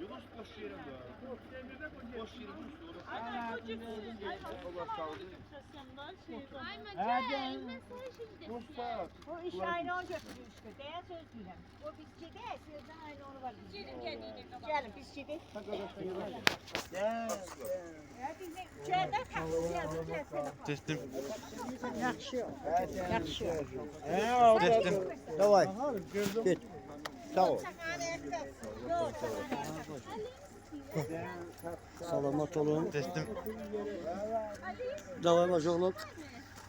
Yunus boş yerinde. Boş yerinde Allah sağ olsun. Mustafa. O iş aynı onu götürüyor işte. Değer söz değil. O bizce de sözden aynı onu var. Gelin bizce de. Ya biz de içeriden taksız yazıp gelsene. Teslim. Yakışıyor. Teslim. Давай. Git. Sağ ol. Selamat olun. Teslim. Давай bacakluk.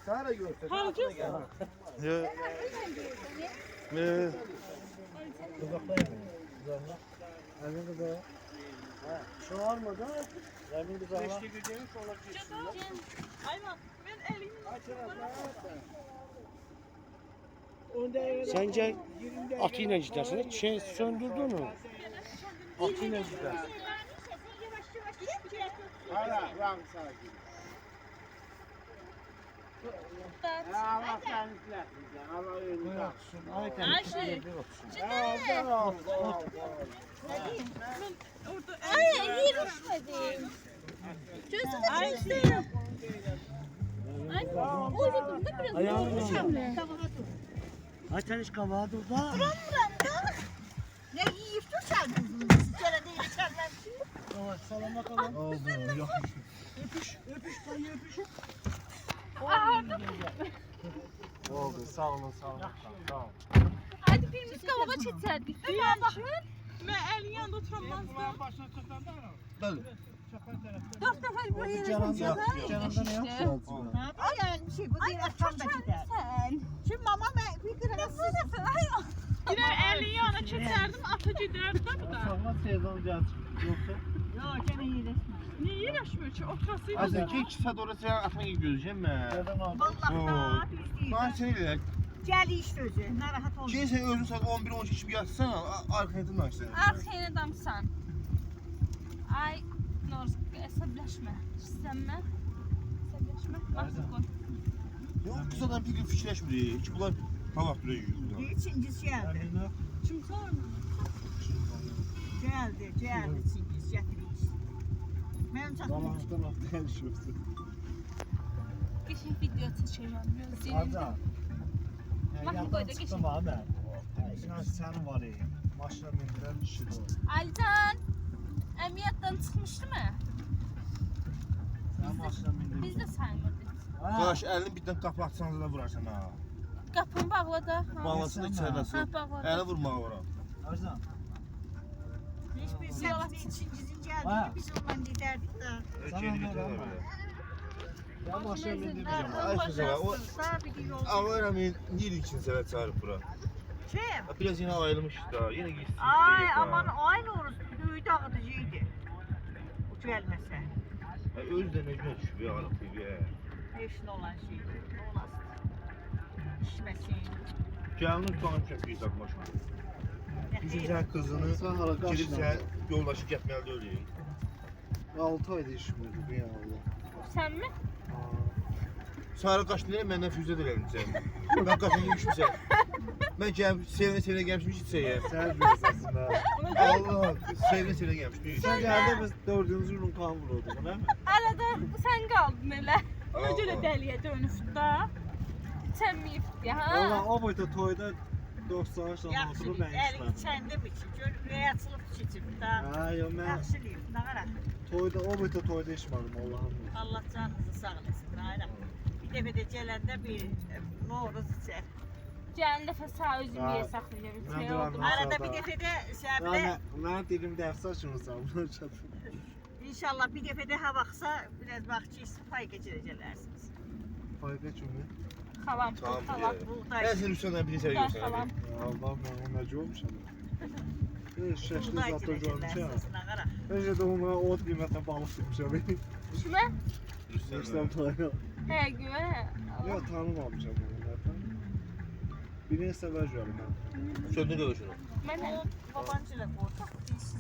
Sana göster. Ya. Elin kızı. Şu var mı da? Elin kızı var. Aynen. Ben elimi Sence atıyla gidersin. Şey söndürdün mü? Atıyla gidersin. Hala lan sakin. Allah seni silesin. Allah önünü Ayşe. Ay, yürüşmedim. Gözümü çizdim. Ay, uydurdum da biraz. Ayağını Uçamle. Ay sen hiç kabağa dur da. Ne yiyip dursan kızım. Sizlere değil içeriden. Selamat olun. Oldu. Öpüş. Öpüş. Dayı öpüş. Oldu. Sağ olun. Sağ olun. Sağ olun. Hadi birimiz kavga çeterdik. Ben elin yanında oturamazdım. Böyle. Dört nefer buraya Cananda ne yaptı? Ay bir şey bu değil arkamda gider. Sen. Şimdi mama ben bir kırılsın. Gider 50 yana çekerdim, ata giderdi de bu da. Sonra sezon yoksa. Yok gene iyileşmiş. Niye iyileşmiyor ki? Oturasıydı Az da. önce 2 saat orası sen atma gibi gözeceğim ben. Neden aldın? Vallahi da biz değil. Ben seni de. Gel işte özü. Narahat olma. Şey sen özün saat 11-12 gibi yatsana. Arkaya sen. Arkaya adamsan. Ay, Noruz, əsəbləşmə. İstənmə. Əsəbləşmə. Baxın. Yok kız adam bir gün fikirleşmedi. Hiç bunlar hava duruyor yiyor. Çingiz geldi. Kim sorma? Geldi Çingiz getirmiş. Benim çatım. Balançtan atlayan şurası. Geçin video çəkəcəm. Gözləyim. Arda. Bak, Yandan böyle çıktım abi ben. Sen var ya. Maşına bindiren işi de o. Alican, əmiyyatdan çıxmışdı mı? Sen maşına bindiren. Biz də saymırdıq. Arkadaş elini birden kapı atsanız da vurarsan ha. Qapını bağla da. Bağlasın içeridesin. Ha, bağladı. Eli vurma ora. Arda. Hiçbir semtin Çingiz'in geldiğini biz ondan giderdik de. Ölçeğini götürür ama. böyle. Ben maşına bindireceğim. Ay kızım ya, o- Sağ bir yol. Ama önemli değil için sevet çağırıp bura. Kim? Biraz yine ayrılmış da yine gitsin. Ay aman aynı orası düğü dağıtıcıydı. O gelmese. Özden özüne düşüp ya Arap gibi ya. Eşin olan şeydi. Olasın. İşmesin. Canlı tutan çöpüyü takmış. Bizim Değil. sen kızını Sen hala gidip kaçına. sen yoldaşlık yapmayalı da öyle. 6 ayda işimiz bu ya Allah. Sən mi? Sarı kaşlı benden füze dilerim sen. Ben kaşını düşmüşsem. Ben sevine gelmişim hiç seveyim. Sen biliyorsun ha. Allah sevine gelmiş. Sen geldi biz 4. yılın kan vuruyorduk değil mi? Arada sən qaldın elə. Ona Allah. görə dəliyə dönüb da. Çəmmiyib ha. Valla o boyda toyda 90 yaşında Yaxşı, oturup ben el işledim. içəndə mi ki? Gör, rəyatçılıq keçib da. Ha yo ben Yaxşılıyım, nağara. toyda o boyda toyda içmedim Allah'ım. Allah canınızı sağ eləsin, nağara. Bir dəfə də gələndə bir Novruz içər. Gələn dəfə sağ özüm Ha. yer saxlayacağım. Mən Şey də oldu. var. Arada bir dəfə də səbəbdə, Ben dilim dersi açmışsam bunu çatım. inşallah bir dəfə də ha vaxtsa biraz vaxt ki, pay keçirəcələrsiniz. Fayda çünkü. Xalam, Tamam, xalam. ya. Buğday, Ben seni üstten bir seni Gel göstereyim. xalam. Ya Allah ben nece olmuş ama. Şaşlı buğday zaten görmüş ya. keçirəcələrsiniz, nağara. Bence de ona ot kıymetine balık tutmuş abi. Kimə? İşte toyda. Hə, güvə. Yok tanımamış ama zaten. Birini sever canım ben. Söndür öyle şunu. Mən O babancıyla qorxaq, deyilsin.